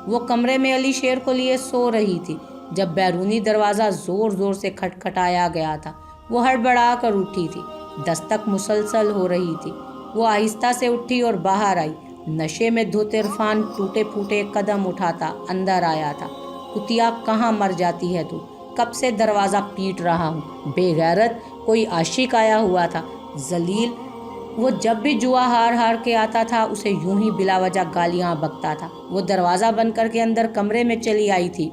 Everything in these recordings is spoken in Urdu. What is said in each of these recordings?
وہ کمرے میں علی شیر کو لیے سو رہی تھی جب بیرونی دروازہ زور زور سے کھٹکھٹایا گیا تھا۔ وہ ہڑبڑا کر اٹھی تھی، دستک مسلسل ہو رہی تھی۔ وہ آہستہ سے اٹھی اور باہر آئی۔ نشے میں دھت عرفان ٹوٹے پھوٹے قدم اٹھاتا اندر آیا تھا۔ کتیا کہاں مر جاتی ہے تو؟ کب سے دروازہ پیٹ رہا ہوں، بے غیرت، کوئی عاشق آیا ہوا تھا، ذلیل۔ وہ جب بھی جوا ہار ہار کے آتا تھا اسے یوں ہی بلا وجہ گالیاں بکتا تھا۔ وہ دروازہ بند کر کے اندر کمرے میں چلی آئی تھی،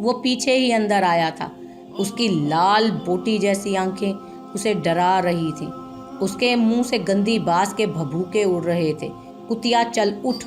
وہ پیچھے ہی اندر آیا تھا۔ اس کی لال بوٹی جیسی آنکھیں اسے ڈرا رہی تھیں، اس کے منہ سے گندی باز کے بھبوکے اڑ رہے تھے۔ کتیا چل اٹھ۔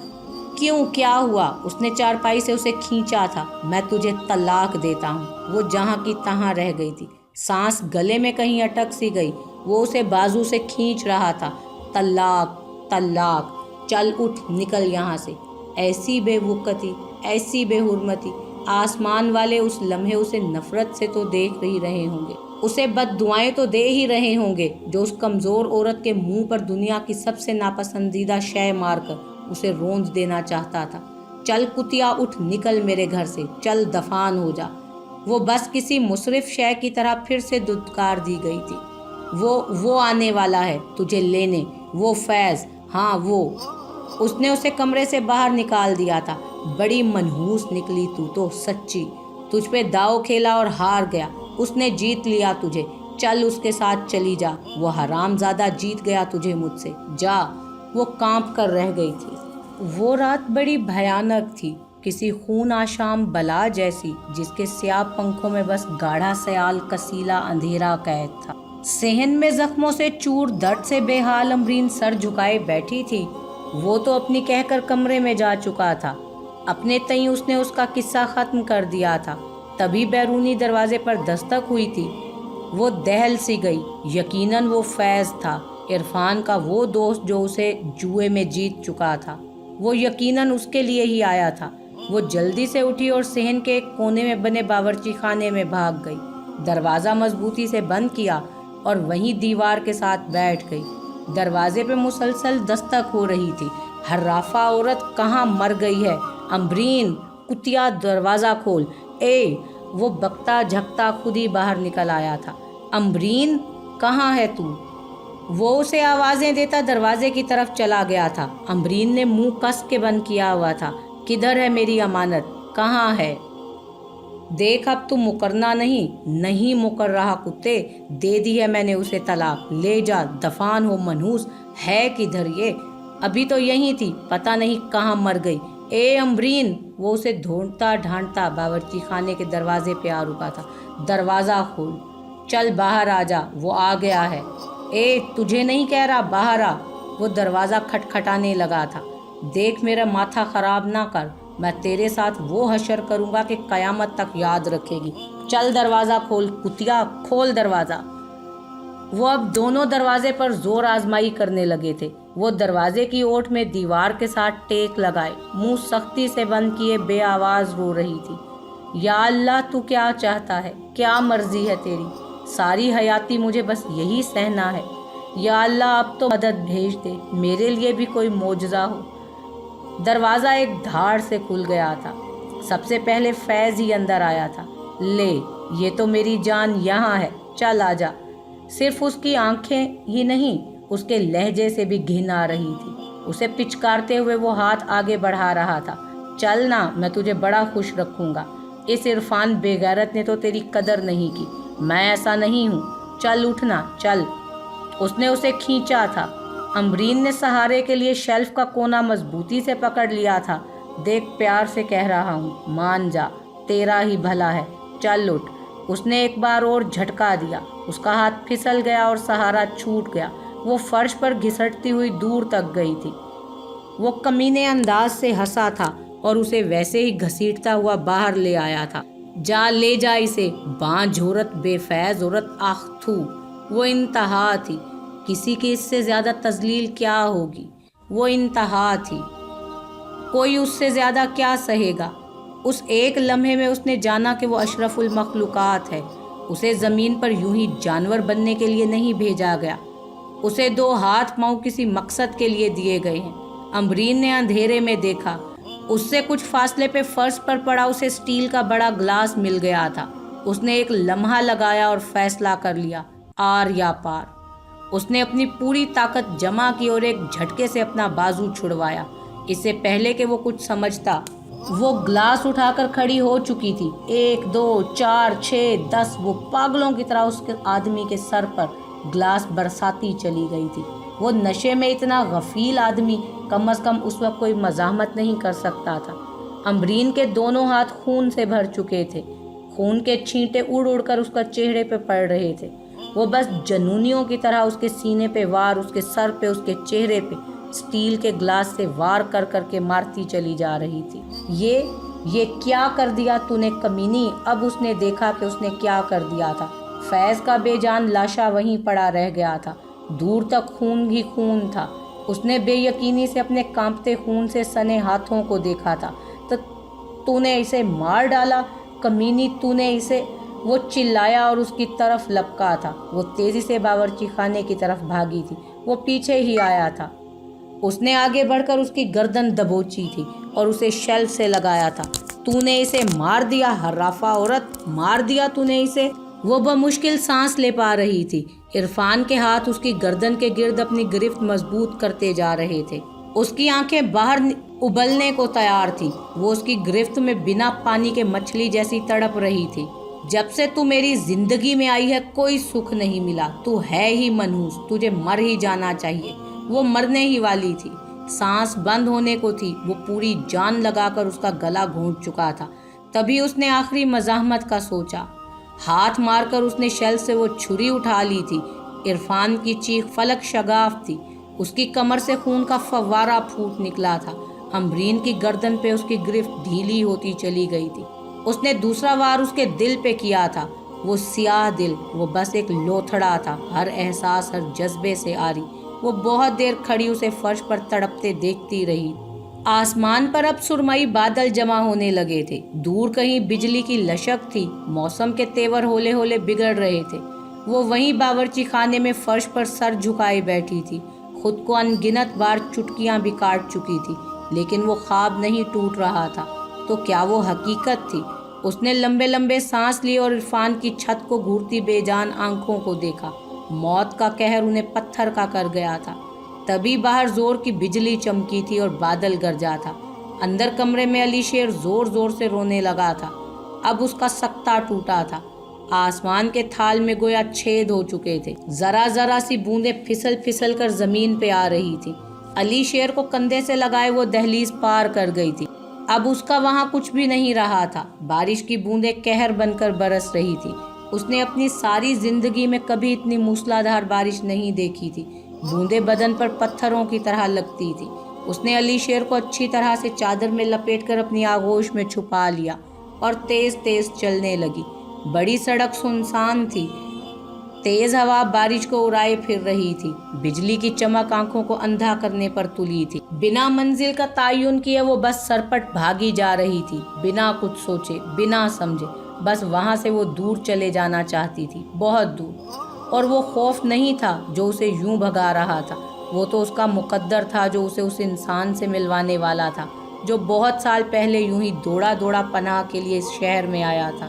کیوں، کیا ہوا؟ اس نے چارپائی سے اسے کھینچا تھا۔ میں تجھے طلاق دیتا ہوں۔ وہ جہاں کی تہاں رہ گئی تھی، سانس گلے میں کہیں اٹک سی گئی۔ وہ اسے بازو سے کھینچ رہا تھا۔ طلاق، طلاق، چل اٹھ، نکل یہاں سے۔ ایسی بے وقتی، ایسی بے حرمتی۔ آسمان والے اس لمحے اسے نفرت سے تو دیکھ ہی رہے ہوں گے، اسے بد دعائیں تو دے ہی رہے ہوں گے، جو اس کمزور عورت کے منہ پر دنیا کی سب سے ناپسندیدہ شے مار کر اسے رونج دینا چاہتا تھا۔ چل کتیا اٹھ، نکل میرے گھر سے، چل دفان ہو جا۔ وہ بس کسی مصرف شے کی طرح پھر سے دھتکار دی گئی تھی۔ وہ آنے والا ہے تجھے لینے، وہ فیض، ہاں وہ۔ اس نے اسے کمرے سے باہر نکال دیا تھا۔ بڑی منحوس نکلی تو سچی، تجھ پہ داؤ کھیلا اور ہار گیا، اس نے جیت لیا تجھے۔ چل اس کے ساتھ چلی جا، وہ حرام زادہ جیت گیا تجھے مجھ سے، جا۔ وہ کانپ کر رہ گئی تھی۔ وہ رات بڑی بھیانک تھی، کسی خون آشام بلا جیسی، جس کے سیاہ پنکھوں میں بس گاڑھا سیال کسیلا اندھیرا قید تھا۔ صحن میں زخموں سے چور، درد سے بے حال امبرین سر جھکائے بیٹھی تھی۔ وہ تو اپنی کہہ کر کمرے میں جا چکا تھا، اپنے تئیں اس نے اس کا قصہ ختم کر دیا تھا۔ تبھی بیرونی دروازے پر دستک ہوئی تھی۔ وہ دہل سی گئی۔ یقیناً وہ فیض تھا، عرفان کا وہ دوست جو اسے جوئے میں جیت چکا تھا۔ وہ یقیناً اس کے لیے ہی آیا تھا۔ وہ جلدی سے اٹھی اور صحن کے ایک کونے میں بنے باورچی خانے میں بھاگ گئی، دروازہ مضبوطی سے بند کیا اور وہیں دیوار کے ساتھ بیٹھ گئی۔ دروازے پہ مسلسل دستک ہو رہی تھی۔ حرافہ عورت کہاں مر گئی ہے؟ امبرین، کتیا دروازہ کھول، اے! وہ بکتا جھکتا خود ہی باہر نکل آیا تھا۔ امبرین، کہاں ہے تو؟ وہ اسے آوازیں دیتا دروازے کی طرف چلا گیا تھا۔ امبرین نے منہ کس کے بند کیا ہوا تھا۔ کدھر ہے میری امانت، کہاں ہے؟ دیکھ اب تو مکرنا نہیں مکر رہا کتے، دے دی ہے میں نے اسے طلاق، لے جا، دفان ہو منحوس۔ ہے کدھر یہ؟ ابھی تو یہیں تھی، پتہ نہیں کہاں مر گئی۔ اے امبرین! وہ اسے ڈھونڈتا ڈھانڈتا باورچی خانے کے دروازے پہ آ رکا تھا۔ دروازہ کھول، چل باہر آ جا، وہ آ گیا ہے۔ اے تجھے نہیں کہہ رہا، باہر آ۔ وہ دروازہ کھٹکھٹانے لگا تھا۔ دیکھ میرا ماتھا خراب نہ کر، میں تیرے ساتھ وہ حشر کروں گا کہ قیامت تک یاد رکھے گی۔ چل دروازہ کھول کتیا، کھول دروازہ۔ وہ اب دونوں دروازے پر زور آزمائی کرنے لگے تھے۔ وہ دروازے کی اوٹ میں دیوار کے ساتھ ٹیک لگائے، منہ سختی سے بند کیے بے آواز رو رہی تھی۔ یا اللہ، تو کیا چاہتا ہے؟ کیا مرضی ہے تیری؟ ساری حیاتی مجھے بس یہی سہنا ہے۔ یا اللہ، اب تو مدد بھیج دے، میرے لیے بھی کوئی معجزہ ہو۔ دروازہ ایک دھاڑ سے کھل گیا تھا۔ سب سے پہلے فیض ہی اندر آیا تھا۔ لے، یہ تو میری جان یہاں ہے، چل آ جا۔ صرف اس کی آنکھیں ہی نہیں، اس کے لہجے سے بھی گھن آ رہی تھی۔ اسے پچکارتے ہوئے وہ ہاتھ آگے بڑھا رہا تھا۔ چل نا، میں تجھے بڑا خوش رکھوں گا۔ اس عرفان بے غیرت نے تو تیری قدر نہیں کی، میں ایسا نہیں ہوں۔ چل اٹھنا، چل۔ اس نے اسے کھینچا تھا۔ امبرین نے سہارے کے لیے شیلف کا کونا مضبوطی سے پکڑ لیا تھا۔ دیکھ، پیار سے کہہ رہا ہوں، مان جا، تیرا ہی بھلا ہے، چل اٹھ۔ اس نے ایک بار اور جھٹکا دیا، اس کا ہاتھ پھسل گیا اور سہارا چھوٹ گیا۔ وہ فرش پر گھسٹتی ہوئی دور تک گئی تھی۔ وہ کمینے انداز سے ہنسا تھا اور اسے ویسے ہی گھسیٹتا ہوا باہر لے آیا تھا۔ جا، لے جا اسے، بانجھ عورت، بے فیض عورت، آخ تھو۔ وہ انتہا تھی، کسی کی اس سے زیادہ تذلیل کیا ہوگی؟ وہ انتہا تھی، کوئی اس سے زیادہ کیا سہے گا؟ اس ایک لمحے میں اس نے جانا کہ وہ اشرف المخلوقات ہے۔ اسے زمین پر یوں ہی جانور بننے کے لیے نہیں بھیجا گیا، اسے دو ہاتھ پاؤں کسی مقصد کے لیے دیے گئے ہیں۔ امبرین نے اندھیرے میں دیکھا، اس سے کچھ فاصلے پہ فرش پر پڑا اسے اسٹیل کا بڑا گلاس مل گیا تھا۔ اس نے ایک لمحہ لگایا اور فیصلہ کر لیا، آر یا پار۔ اس نے اپنی پوری طاقت جمع کی اور ایک جھٹکے سے اپنا بازو چھڑوایا۔ اس سے پہلے کہ وہ کچھ سمجھتا، وہ گلاس اٹھا کر کھڑی ہو چکی تھی۔ 1 2 4 6 10 وہ پاگلوں کی طرح اس کے آدمی کے سر پر گلاس برساتی چلی گئی تھی۔ وہ نشے میں اتنا غفیل آدمی کم از کم اس وقت کوئی مزاحمت نہیں کر سکتا تھا۔ امبرین کے دونوں ہاتھ خون سے بھر چکے تھے، خون کے چھینٹے اڑ اڑ کر اس کا چہرے پہ پڑ رہے تھے۔ وہ بس جنونیوں کی طرح اس کے سینے پہ وار، اس کے سر پہ، اس کے چہرے پہ اسٹیل کے گلاس سے وار کر کر کے مارتی چلی جا رہی تھی۔ یہ کیا کر دیا تو نے کمینی؟ اب اس نے دیکھا کہ اس نے کیا کر دیا تھا۔ فیض کا بے جان لاشا وہیں پڑا رہ گیا تھا، دور تک خون ہی خون تھا۔ اس نے بے یقینی سے اپنے کانپتے خون سے سنے ہاتھوں کو دیکھا تھا۔ تو نے اسے مار ڈالا کمینی، تو نے اسے، وہ چلایا اور اس کی طرف لپکا تھا۔ وہ تیزی سے باورچی خانے کی طرف بھاگی تھی، وہ پیچھے ہی آیا تھا۔ اس نے آگے بڑھ کر اس کی گردن دبوچی تھی اور اسے شیلف سے لگایا تھا۔ تو نے اسے مار دیا حرافہ عورت، مار دیا تو نے اسے۔ وہ بمشکل سانس لے پا رہی تھی۔ عرفان کے ہاتھ اس کی گردن کے گرد اپنی گرفت مضبوط کرتے جا رہے تھے۔ اس کی آنکھیں باہر ابلنے کو تیار تھی۔ وہ اس کی گرفت میں بنا پانی کے مچھلی جیسی تڑپ رہی تھی۔ جب سے تو میری زندگی میں آئی ہے کوئی سکھ نہیں ملا، تو ہے ہی منحوس، تجھے مر ہی جانا چاہیے۔ وہ مرنے ہی والی تھی، سانس بند ہونے کو تھی۔ وہ پوری جان لگا کر اس کا گلا گھونٹ چکا تھا۔ تبھی اس نے آخری مزاحمت کا سوچا۔ ہاتھ مار کر اس نے شیلف سے وہ چھری اٹھا لی تھی۔ عرفان کی چیخ فلک شگاف تھی، اس کی کمر سے خون کا فوارہ پھوٹ نکلا تھا۔ امبرین کی گردن پہ اس کی گرفت ڈھیلی ہوتی چلی گئی تھی۔ اس نے دوسرا وار اس کے دل پہ کیا تھا۔ وہ سیاہ دل، وہ بس ایک لوتھڑا تھا، ہر احساس، ہر جذبے سے عاری۔ وہ بہت دیر کھڑی اسے فرش پر تڑپتے دیکھتی رہی۔ آسمان پر اب سرمئی بادل جمع ہونے لگے تھے، دور کہیں بجلی کی لشک تھی، موسم کے تیور ہولے ہولے بگڑ رہے تھے۔ وہ وہیں باورچی خانے میں فرش پر سر جھکائے بیٹھی تھی، خود کو ان گنت بار چٹکیاں بھی کاٹ چکی تھی، لیکن وہ خواب نہیں ٹوٹ رہا تھا تو کیا وہ حقیقت تھی؟ اس نے لمبے لمبے سانس لیے اور عرفان کی چھت کو گھورتی بے جان آنکھوں کو دیکھا۔ موت کا قہر انہیں پتھر کا کر گیا تھا۔ تبھی باہر زور کی بجلی چمکی تھی اور بادل گرجا تھا۔ اندر کمرے میں علی شیر زور زور سے رونے لگا تھا۔ اب اس کا سکتہ ٹوٹا تھا۔ آسمان کے تھال میں گویا چھید ہو چکے تھے، ذرا ذرا سی بوندیں پھسل پھسل کر زمین پہ آ رہی تھی۔ علی شیر کو کندھے سے لگائے وہ دہلیز پار کر گئی تھی۔ اب اس کا وہاں کچھ بھی نہیں رہا تھا۔ بارش کی بوندیں قہر بن کر برس رہی تھی۔ اس نے اپنی ساری زندگی میں کبھی اتنی موسلادھار بارش نہیں دیکھی تھی۔ بوندیں بدن پر پتھروں کی طرح لگتی تھی۔ اس نے علی شیر کو اچھی طرح سے چادر میں لپیٹ کر اپنی آغوش میں چھپا لیا اور تیز تیز چلنے لگی۔ بڑی سڑک سنسان تھی، تیز ہوا بارش کو اڑائے پھر رہی تھی، بجلی کی چمک آنکھوں کو اندھا کرنے پر تلی تھی۔ بنا منزل کا تعین کیے وہ بس سرپٹ بھاگی جا رہی تھی، بنا کچھ سوچے، بنا سمجھے، بس وہاں سے وہ دور چلے جانا چاہتی تھی، بہت دور۔ اور وہ خوف نہیں تھا جو اسے یوں بھگا رہا تھا، وہ تو اس کا مقدر تھا جو اسے اس انسان سے ملوانے والا تھا جو بہت سال پہلے یوں ہی دوڑا دوڑا پناہ کے لیے اس شہر میں آیا تھا۔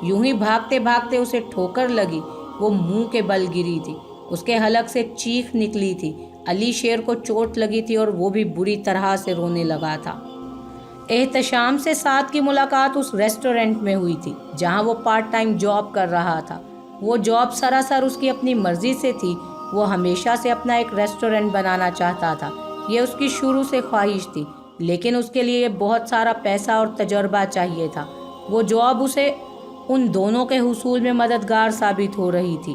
یوں ہی بھاگتے بھاگتے اسے ٹھوکر لگی، وہ منہ کے بل گری تھی، اس کے حلق سے چیخ نکلی تھی۔ علی شیر کو چوٹ لگی تھی اور وہ بھی بری طرح سے رونے لگا تھا۔ احتشام سے ساتھ کی ملاقات اس ریسٹورنٹ میں ہوئی تھی جہاں وہ پارٹ ٹائم جاب کر رہا تھا۔ وہ جاب سراسر اس کی اپنی مرضی سے تھی۔ وہ ہمیشہ سے اپنا ایک ریسٹورنٹ بنانا چاہتا تھا، یہ اس کی شروع سے خواہش تھی، لیکن اس کے لیے بہت سارا پیسہ اور تجربہ چاہیے تھا۔ وہ جاب اسے ان دونوں کے حصول میں مددگار ثابت ہو رہی تھی۔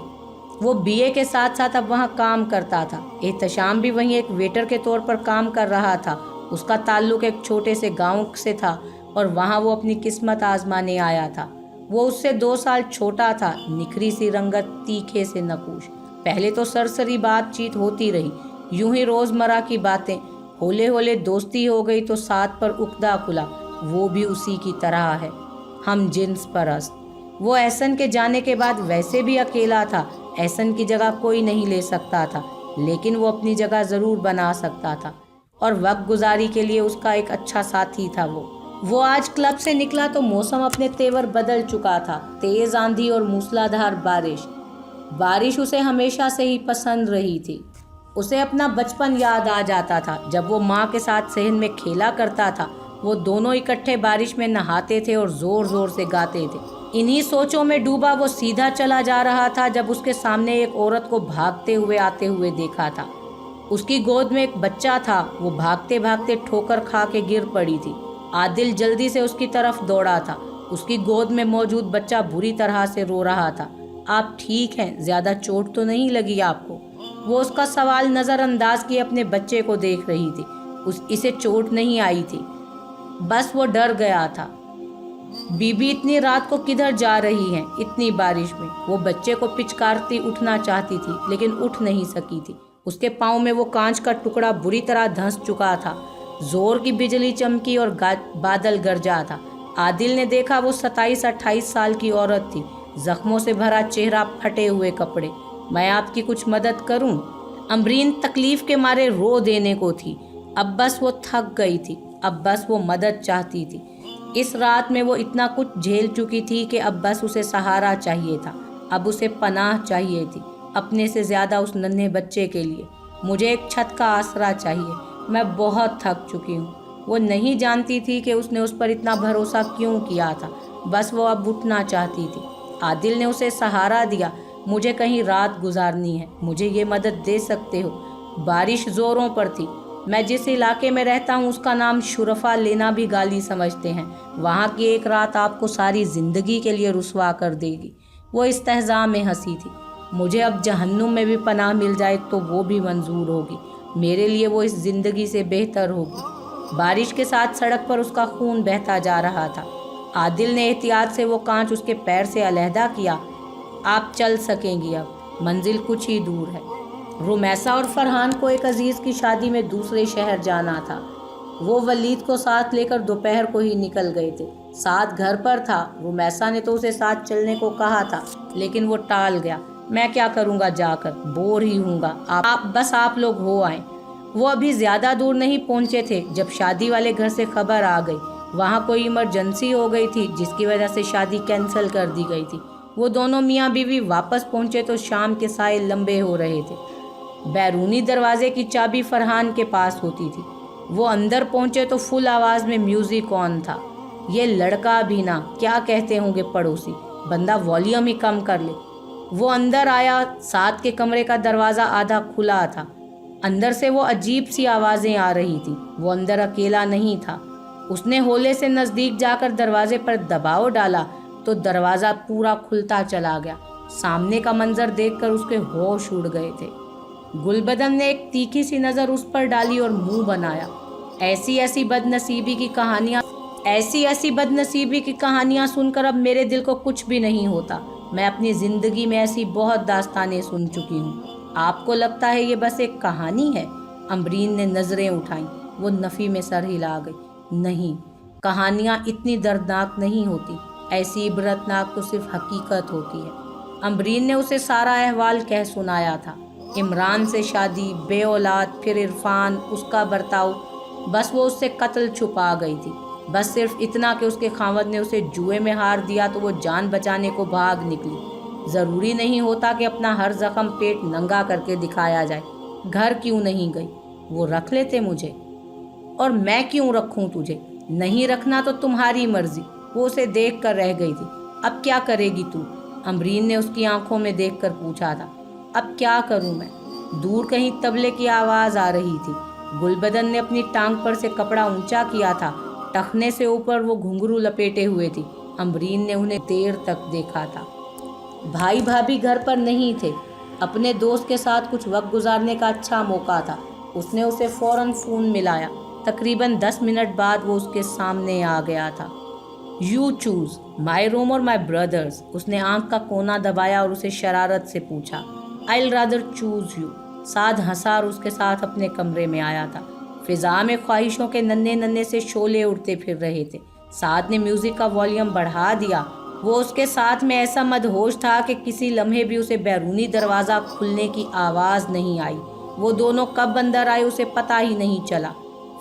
وہ بی اے کے ساتھ ساتھ اب وہاں کام کرتا تھا۔ احتشام بھی وہیں ایک ویٹر کے طور پر کام کر رہا تھا۔ اس کا تعلق ایک چھوٹے سے گاؤں سے تھا اور وہاں وہ اپنی قسمت آزمانے آیا تھا۔ وہ اس سے 2 سال چھوٹا تھا، نکھری سی رنگت، تیکھے سے نقوش۔ پہلے تو سرسری بات چیت ہوتی رہی، یوں ہی روزمرہ کی باتیں، ہولے ہولے دوستی ہو گئی تو ساتھ پر عقدہ کھلا، وہ بھی اسی کی طرح ہے، ہم جنس پرست۔ وہ احسن کے جانے کے بعد ویسے بھی اکیلا تھا، احسن کی جگہ کوئی نہیں لے سکتا تھا، لیکن وہ اپنی جگہ ضرور بنا سکتا تھا۔ اور وقت گزاری کے لیے اس کا ایک اچھا ساتھی تھا وہ آج کلب سے نکلا تو موسم اپنے تیور بدل چکا تھا۔ تیز آندھی اور موسلادھار بارش اسے ہمیشہ سے ہی پسند رہی تھی۔ اسے اپنا بچپن یاد آ جاتا تھا جب وہ ماں کے ساتھ صحن میں کھیلا کرتا تھا۔ وہ دونوں اکٹھے بارش میں نہاتے تھے اور زور زور سے گاتے تھے۔ انہی سوچوں میں ڈوبا وہ سیدھا چلا جا رہا تھا جب اس کے سامنے ایک عورت کو بھاگتے ہوئے آتے ہوئے دیکھا تھا۔ اس کی گود میں ایک بچہ تھا۔ وہ بھاگتے بھاگتے ٹھوکر کھا کے گر پڑی تھی۔ عادل جلدی سے اس کی طرف دوڑا تھا۔ اس کی گود میں موجود بچہ بری طرح سے رو رہا تھا۔ آپ ٹھیک ہیں؟ زیادہ چوٹ تو نہیں لگی آپ کو؟ وہ اس کا سوال نظر انداز کیے اپنے بچے کو دیکھ رہی تھی۔ اسے چوٹ نہیں آئی تھی، بس وہ ڈر گیا تھا۔ بی بی اتنی رات کو کدھر جا رہی ہیں اتنی بارش میں؟ وہ بچے کو پچکارتی اٹھنا چاہتی تھی لیکن اٹھ نہیں سکی تھی۔ اس کے پاؤں میں وہ کانچ کا ٹکڑا بری طرح دھنس چکا تھا۔ زور کی بجلی چمکی اور بادل گرجا تھا۔ عادل نے دیکھا وہ 27-28 سال کی عورت تھی، زخموں سے بھرا چہرہ، پھٹے ہوئے کپڑے۔ میں آپ کی کچھ مدد کروں؟ امبرین تکلیف کے مارے رو دینے کو تھی۔ اب بس وہ تھک گئی تھی، اب بس وہ مدد چاہتی تھی۔ اس رات میں وہ اتنا کچھ جھیل چکی تھی کہ اب بس اسے سہارا چاہیے تھا، اب اسے پناہ چاہیے تھی، اپنے سے زیادہ اس ننھے بچے کے لیے۔ مجھے ایک چھت کا آسرا چاہیے، میں بہت تھک چکی ہوں۔ وہ نہیں جانتی تھی کہ اس نے اس پر اتنا بھروسہ کیوں کیا تھا، بس وہ اب اٹھنا چاہتی تھی۔ عادل نے اسے سہارا دیا۔ مجھے کہیں رات گزارنی ہے، مجھے یہ مدد دے سکتے ہو؟ بارش زوروں پر تھی۔ میں جس علاقے میں رہتا ہوں اس کا نام شرفا لینا بھی گالی سمجھتے ہیں۔ وہاں کی ایک رات آپ کو ساری زندگی کے لیے رسوا کر دے گی۔ وہ استہزاء میں ہنسی تھی۔ مجھے اب جہنم میں بھی پناہ مل جائے تو وہ بھی منظور ہوگی، میرے لیے وہ اس زندگی سے بہتر ہوگی۔ بارش کے ساتھ سڑک پر اس کا خون بہتا جا رہا تھا۔ عادل نے احتیاط سے وہ کانچ اس کے پیر سے علیحدہ کیا۔ آپ چل سکیں گی، اب منزل کچھ ہی دور ہے۔ رمیسا اور فرحان کو ایک عزیز کی شادی میں دوسرے شہر جانا تھا۔ وہ ولید کو ساتھ لے کر دوپہر کو ہی نکل گئے تھے۔ ساتھ گھر پر تھا۔ رمیسا نے تو اسے ساتھ چلنے کو کہا تھا لیکن وہ ٹال گیا۔ میں کیا کروں گا جا کر، بور ہی ہوں گا، آپ لوگ ہو آئیں۔ وہ ابھی زیادہ دور نہیں پہنچے تھے جب شادی والے گھر سے خبر آ گئی۔ وہاں کوئی ایمرجنسی ہو گئی تھی جس کی وجہ سے شادی کینسل کر دی گئی تھی۔ وہ دونوں میاں بیوی واپس پہنچے تو شام کے سائے لمبے ہو رہے تھے۔ بیرونی دروازے کی چابی فرحان کے پاس ہوتی تھی۔ وہ اندر پہنچے تو فل آواز میں میوزک آن تھا۔ یہ لڑکا بھی نہ، کیا کہتے ہوں گے پڑوسی، بندہ والیوم ہی کم کر لے۔ وہ اندر آیا۔ ساتھ کے کمرے کا دروازہ آدھا کھلا تھا۔ اندر سے وہ عجیب سی آوازیں آ رہی تھی۔ وہ اندر اکیلا نہیں تھا۔ اس نے ہولے سے نزدیک جا کر دروازے پر دباؤ ڈالا تو دروازہ پورا کھلتا چلا گیا۔ سامنے کا منظر دیکھ کر اس کے ہوش اڑ گئے تھے۔ گلبدن نے ایک تیکھی سی نظر اس پر ڈالی اور منہ بنایا۔ ایسی بد نصیبی کی کہانیاں سن کر اب میرے دل کو کچھ بھی نہیں ہوتا۔ میں اپنی زندگی میں ایسی بہت داستانیں سن چکی ہوں۔ آپ کو لگتا ہے یہ بس ایک کہانی ہے؟ امبرین نے نظریں اٹھائیں۔ وہ نفی میں سر ہلا گئی۔ نہیں، کہانیاں اتنی دردناک نہیں ہوتی، ایسی عبرتناک تو صرف حقیقت ہوتی ہے۔ امبرین نے اسے سارا احوال کہہ سنایا تھا۔ عمران سے شادی، بے اولاد، پھر عرفان، اس کا برتاؤ، بس وہ اس سے قتل چھپا گئی تھی۔ بس صرف اتنا کہ اس کے خاوند نے اسے جوئے میں ہار دیا تو وہ جان بچانے کو بھاگ نکلی۔ ضروری نہیں ہوتا کہ اپنا ہر زخم پیٹ ننگا کر کے دکھایا جائے۔ گھر کیوں نہیں گئی؟ وہ رکھ لیتے مجھے، اور میں کیوں رکھوں تجھے؟ نہیں رکھنا تو تمہاری مرضی۔ وہ اسے دیکھ کر رہ گئی تھی۔ اب کیا کرے گی تو؟ امبرین نے اس کی آنکھوں میں دیکھ کر پوچھا تھا۔ اب کیا کروں میں؟ دور کہیں طبلے کی آواز آ رہی تھی۔ گلبدن نے اپنی ٹانگ پر سے کپڑا اونچا کیا تھا۔ ٹخنے سے اوپر وہ گھنگرو لپیٹے ہوئے تھی۔ امبرین نے انہیں دیر تک دیکھا تھا۔ بھائی بھابھی گھر پر نہیں تھے۔ اپنے دوست کے ساتھ کچھ وقت گزارنے کا اچھا موقع تھا۔ اس نے اسے فوراً فون ملایا۔ تقریباً 10 منٹ بعد وہ اس کے سامنے آ گیا تھا۔ یو چوز مائی روم اور مائی بردرز۔ اس نے آنکھ کا کونا دبایا اور اسے شرارت سے پوچھا۔ I'll rather choose you۔ سعد ہنسا اور اس کے ساتھ اپنے کمرے میں آیا تھا۔ فضا میں خواہشوں کے ننھے سے شعلے اڑتے پھر رہے تھے۔ سعد نے میوزک کا والیوم بڑھا دیا۔ وہ اس کے ساتھ میں ایسا مدہوش تھا کہ کسی لمحے بھی اسے بیرونی دروازہ کھلنے کی آواز نہیں آئی۔ وہ دونوں کب اندر آئے اسے پتہ ہی نہیں چلا۔